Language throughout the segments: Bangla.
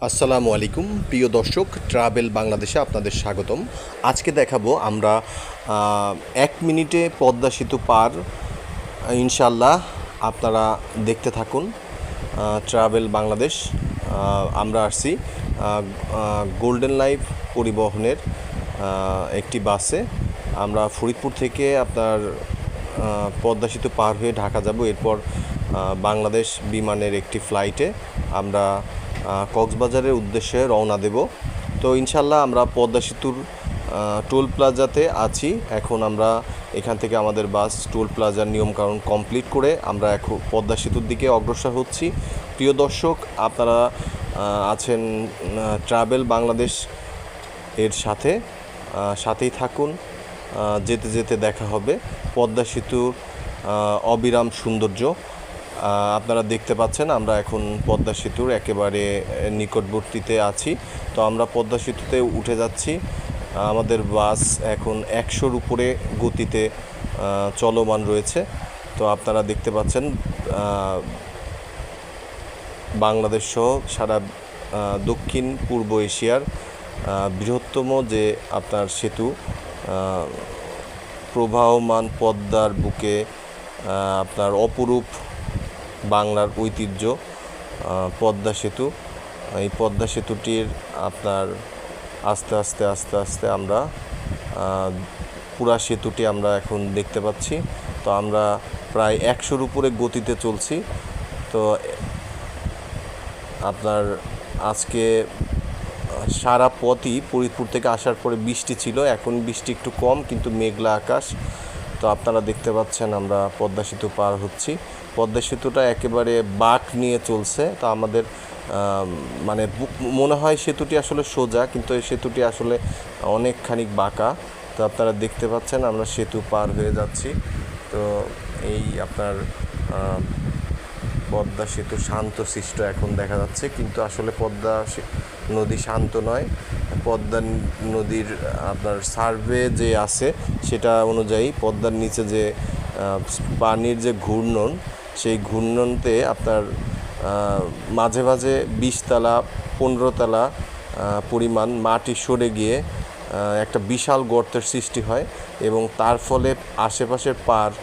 আসসালামু আলাইকুম প্রিয় দর্শক, ট্রাভেল বাংলাদেশে আপনাদের স্বাগতম। আজকে দেখাবো আমরা 1 মিনিটে পদ্মা সেতু পার, ইনশাল্লাহ আপনারা দেখতে থাকুন। ট্রাভেল বাংলাদেশ, আমরা আসছি গোল্ডেন লাইফ পরিবহনের একটি বাসে। আমরা ফরিদপুর থেকে আপনার পদ্মা সেতু পার হয়ে ঢাকা যাব, এরপর বাংলাদেশ বিমানের একটি ফ্লাইটে আমরা কক্সবাজারের উদ্দেশ্যে রওনা দেব। তো ইনশাল্লাহ আমরা পদ্মা সেতুর টোল প্লাজাতে আছি। এখন আমরা এখান থেকে আমাদের বাস টোল প্লাজার নিয়মকানুন কমপ্লিট করে আমরা এখন পদ্মা সেতুর দিকে অগ্রসর হচ্ছি। প্রিয় দর্শক, আপনারা আছেন ট্রাভেল বাংলাদেশ এর সাথেই থাকুন। যেতে যেতে দেখা হবে পদ্মা সেতুর অবিরাম সৌন্দর্য। আপনারা দেখতে পাচ্ছেন আমরা এখন পদ্মা সেতুর একেবারে নিকটবর্তীতে আছি। তো আমরা পদ্মা সেতুতে উঠে যাচ্ছি। আমাদের বাস এখন 100-র উপরে গতিতে চলমান রয়েছে। তো আপনারা দেখতে পাচ্ছেন বাংলাদেশ সহ সারা দক্ষিণ পূর্ব এশিয়ার বৃহত্তম যে আপনার সেতু, প্রবাহমান পদ্মার বুকে আপনার অপরূপ বাংলার ঐতিহ্য পদ্মা সেতু। এই পদ্মা সেতুটির আপনার আস্তে আস্তে আস্তে আস্তে আমরা পুরা সেতুটি আমরা এখন দেখতে পাচ্ছি। তো আমরা প্রায় 100-র উপরে গতিতে চলছি। তো আপনার আজকে সারা পথই ফরিদপুর থেকে আসার পরে বৃষ্টি ছিল, এখন বৃষ্টি একটু কম, কিন্তু মেঘলা আকাশ। তো আপনারা দেখতে পাচ্ছেন আমরা পদ্মা সেতু পার হচ্ছি। পদ্মা সেতুটা একেবারে বাঁক নিয়ে চলছে। তো আমাদের মানে মনে হয় সেতুটি আসলে সোজা, কিন্তু এই সেতুটি আসলে অনেকখানি বাঁকা। তো আপনারা দেখতে পাচ্ছেন আমরা সেতু পার হয়ে যাচ্ছি। তো এই আপনার পদ্মা সেতু শান্তশিষ্ট এখন দেখা যাচ্ছে, কিন্তু আসলে পদ্মা নদী শান্ত নয়। পদ্মা নদীর আপনার সার্ভে যে আছে সেটা অনুযায়ী পদ্মার নিচে যে পানির যে ঘূর্ণন, সেই ঘূর্ণনতে আপনার মাঝে মাঝে 20 তলা 15 তলা পরিমাণ মাটি সরে গিয়ে একটা বিশাল গর্তের সৃষ্টি হয়, এবং তার ফলে আশেপাশের পাড়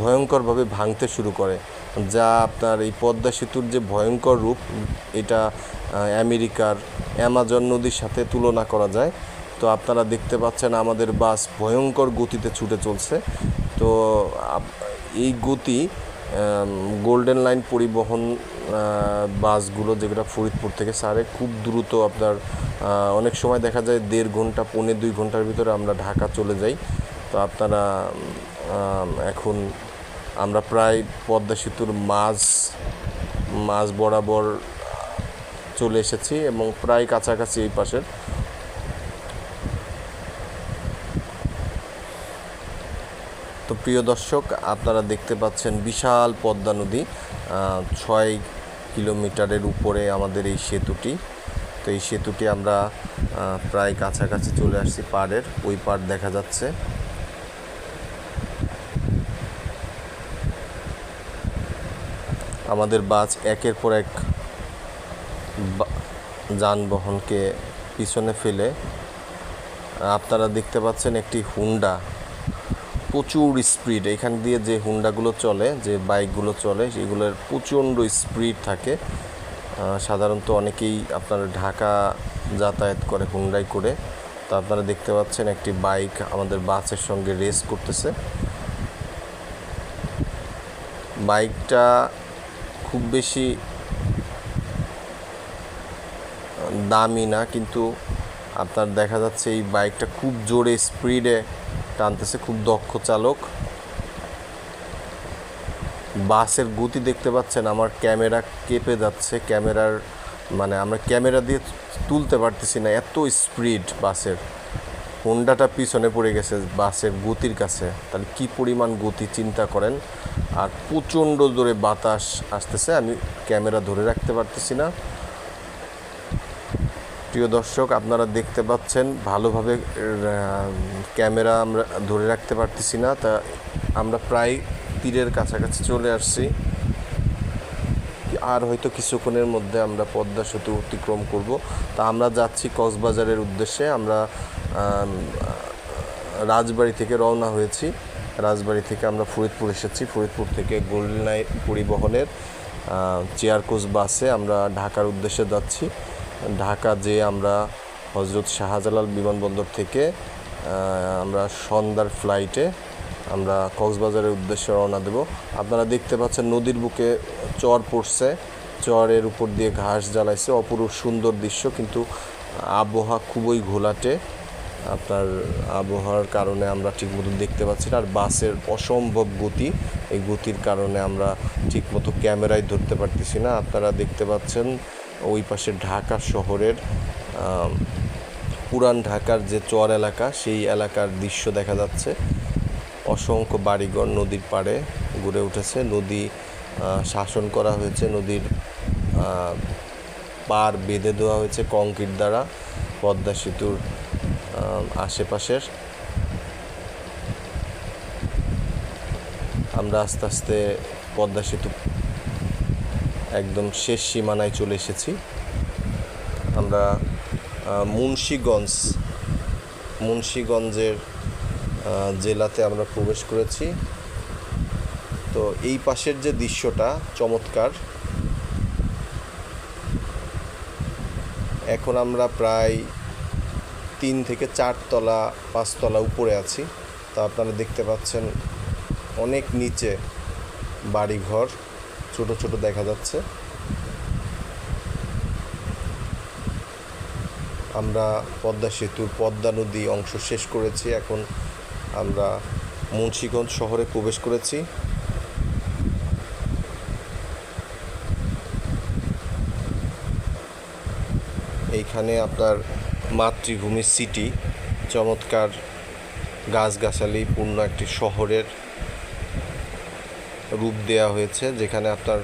ভয়ঙ্করভাবে ভাঙতে শুরু করে, যা আপনার এই পদ্মা সেতুর যে ভয়ঙ্কর রূপ, এটা আমেরিকার অ্যামাজন নদীর সাথে তুলনা করা যায়। তো আপনারা দেখতে পাচ্ছেন আমাদের বাস ভয়ঙ্কর গতিতে ছুটে চলছে। তো এই গতি গোল্ডেন লাইন পরিবহন বাসগুলো যেগুলো ফরিদপুর থেকে ছাড়ে খুব দ্রুত, আপনার অনেক সময় দেখা যায় 1.5 ঘন্টা 1.25 ঘন্টার ভিতরে আমরা ঢাকা চলে যাই। তো আপনারা এখন আমরা প্রায় পদ্মা সেতুর মাঝ বরাবর চলে এসেছি এবং প্রায় কাছাকাছি এই পাশের। তো প্রিয় দর্শক, আপনারা দেখতে পাচ্ছেন বিশাল পদ্মা নদী, 6 কিলোমিটারের উপরে আমাদের এই সেতুটি। তো এই সেতুটি আমরা প্রায় কাছাকাছি চলে আসছি, পাড়ের ওই পাড় দেখা যাচ্ছে। আমাদের বাস একের পর এক যানবাহনকে পিছনে ফেলে, আপনারা দেখতে পাচ্ছেন একটি হুন্ডা, প্রচুর স্পিড। এখান দিয়ে যে হুন্ডাগুলো চলে, যে বাইকগুলো চলে, সেগুলোর প্রচণ্ড স্পিড থাকে। সাধারণত অনেকেই আপনার ঢাকা যাতায়াত করে হুন্ডাই করে। তো আপনারা দেখতে পাচ্ছেন একটি বাইক আমাদের বাসের সঙ্গে রেস করতেছে। বাইকটা খুব বেশি দামি না, কিন্তু আপনার দেখা যাচ্ছে এই বাইকটা খুব জোরে স্পিডে টানতেছে, খুব দক্ষ চালক। বাসের গতি দেখতে পাচ্ছেন, আমার ক্যামেরা কেঁপে যাচ্ছে। আমরা ক্যামেরা দিয়ে তুলতে পারতেছি না, এত স্পিড বাসের। হোন্ডাটা পিছনে পড়ে গেছে বাসের গতির কাছে, তাহলে কি পরিমাণ গতি চিন্তা করেন। আর প্রচণ্ড জোরে বাতাস আসতেছে, আমি ক্যামেরা ধরে রাখতে পারতেছি না। প্রিয় দর্শক, আপনারা দেখতে পাচ্ছেন ভালোভাবে ক্যামেরা আমরা ধরে রাখতে পারতেছি না। তা আমরা প্রায় তীরের কাছাকাছি চলে আসছি। আর হয়তো কিছুক্ষণের মধ্যে আমরা পদ্মা সেতু অতিক্রম করব। তা আমরা যাচ্ছি কক্সবাজারের উদ্দেশ্যে। আমরা রাজবাড়ী থেকে রওনা হয়েছি। রাজবাড়ী থেকে আমরা ফরিদপুর এসেছি। ফরিদপুর থেকে গোল্ডেন লাইন পরিবহনের চেয়ার কোচ বাসে আমরা ঢাকার উদ্দেশ্যে যাচ্ছি। ঢাকা যেয়ে আমরা হজরত শাহজালাল বিমানবন্দর থেকে আমরা সন্ধ্যার ফ্লাইটে আমরা কক্সবাজারের উদ্দেশ্যে রওনা দেব। আপনারা দেখতে পাচ্ছেন নদীর বুকে চর পড়ছে, চরের উপর দিয়ে ঘাস জ্বালাইছে, অপরূপ সুন্দর দৃশ্য, কিন্তু আবহাওয়া খুবই ঘোলাটে। আপনার আবহাওয়ার কারণে আমরা ঠিকমতো দেখতে পাচ্ছি না। আর বাসের অসম্ভব গতি, এই গতির কারণে আমরা ঠিকমতো ক্যামেরায় ধরতে পারতেছি না। আপনারা দেখতে পাচ্ছেন ওই পাশে ঢাকা শহরের পুরান ঢাকার যে চর এলাকা, সেই এলাকার দৃশ্য দেখা যাচ্ছে। অসংখ্য বাড়িঘর নদীর পাড়ে গড়ে উঠেছে। নদী শাসন করা হয়েছে, নদীর পার বেঁধে দেওয়া হয়েছে কংক্রিট দ্বারা পদ্মা সেতুর আশেপাশের। আমরা আস্তে আস্তে পদ্মা সেতু একদম শেষ সীমানায় চলে এসেছি। আমরা মুন্সিগঞ্জের জেলাতে আমরা প্রবেশ করেছি। তো এই পাশের যে দৃশ্যটা চমৎকার। এখন আমরা প্রায় 3 থেকে 4 তলা 5 তলা উপরে আছি। তা আপনারা দেখতে পাচ্ছেন অনেক নিচে বাড়িঘর ছোট ছোট দেখা যাচ্ছে। আমরা পদ্মা সেতুর পদ্মা নদী অংশ শেষ করেছি। এখন আমরা মুন্সিগঞ্জ শহরে প্রবেশ করেছি। এইখানে আপনার মাতৃভূমি সিটি, চমৎকার গাছগাছালি পূর্ণ একটি শহরের রূপ দেওয়া হয়েছে, যেখানে আপনার